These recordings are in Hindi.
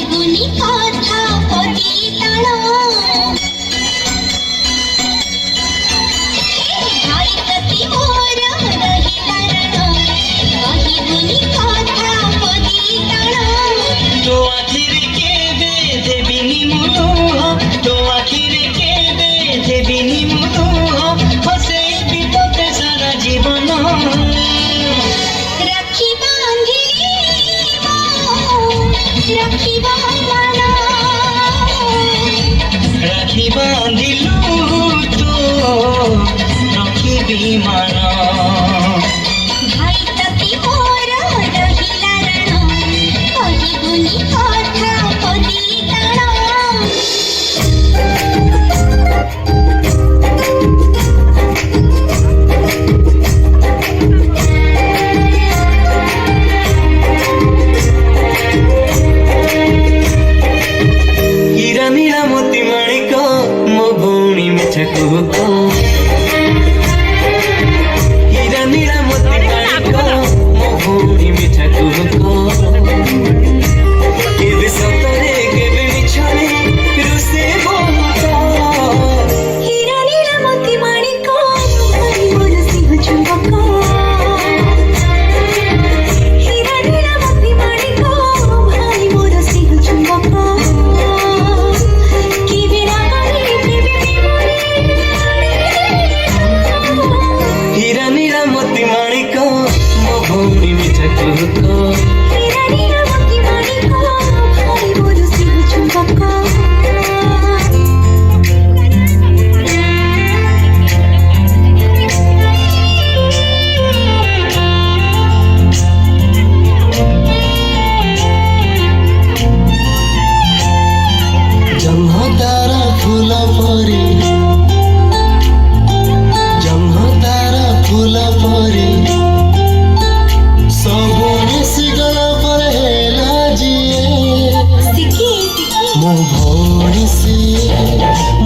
କହିବୁନି କଥା ପଦି ତାଳ ଭାଇ ପ୍ରତି ମୋର ରହି କାରଣ କହିବୁନି କଥା ପଦି ତାଳ तो आखिर केबे देबिनी मुलुह तो आखिर केबे देबिनी मुलुह हसे बितते सारा जीवन राखी बांधिली राखी बांधना राखी बांधिलु तो रखिबी माना भाई प्रति मोर रहिला रण କହିବୁନି କଥା ପଦି ତାଳ हीरा नीला मोती माणिक मो भौणी मिठा कुहक हीरा नीला मोती माणिक मो भौणी मिठा कुहक केबे सतरे केबे मिछरे रुसे बहुत हीरा नीला मोती माणिक भाई मोर सिंह चुंबक हीरा नीला मोती माणिक भाई मोर सिंह चुंबक कि बिना करे प्रेमी हीरा नीला मोती माणिक मो भौणी मिठा कुहक हीरा नीला मोती माणिक भाई मोर सिंह चुंबक जम्हतारा फूल परी जम्हतारा फूल परी सबु मिसिगला पर हेला जिए सिकी मो भौणी सिए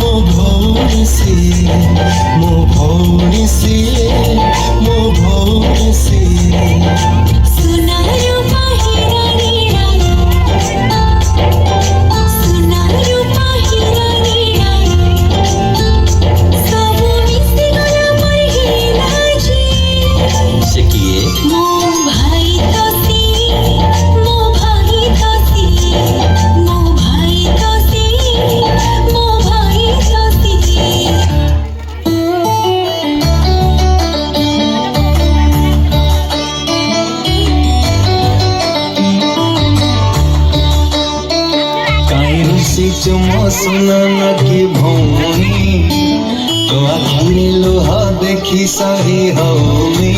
मो भौणी सिए मो भौणी सिए मो भौणी सिए सुनायो हीरा नीला सुनायो हीरा नीला सबु मिसी गला पर हेला जी से किए मो भाई तोसी मो भाई तोसी मो भाई तोसी मो भाई तोसी काई रुसी चुमो सुना न की भौणी तो आखिरी लोहा देखी सही हमी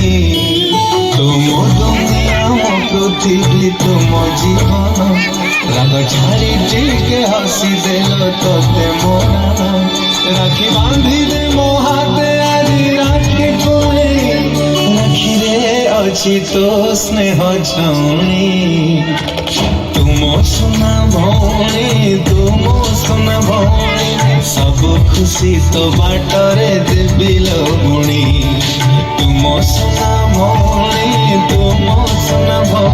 तुम दुनिया मो पृथ्वी तुम जीवन राग छाड़ी के हसी देलो तोते मोरा राखी बांधी दे मो हाथे आजी राखी कोले राखी रे अछि तो स्नेह छौणी तुम सुना भौणी तुम सुना भौणी सब खुशी तो बाटरे देबिल बुणी तुम सुना भौणी तुम सुना भौणी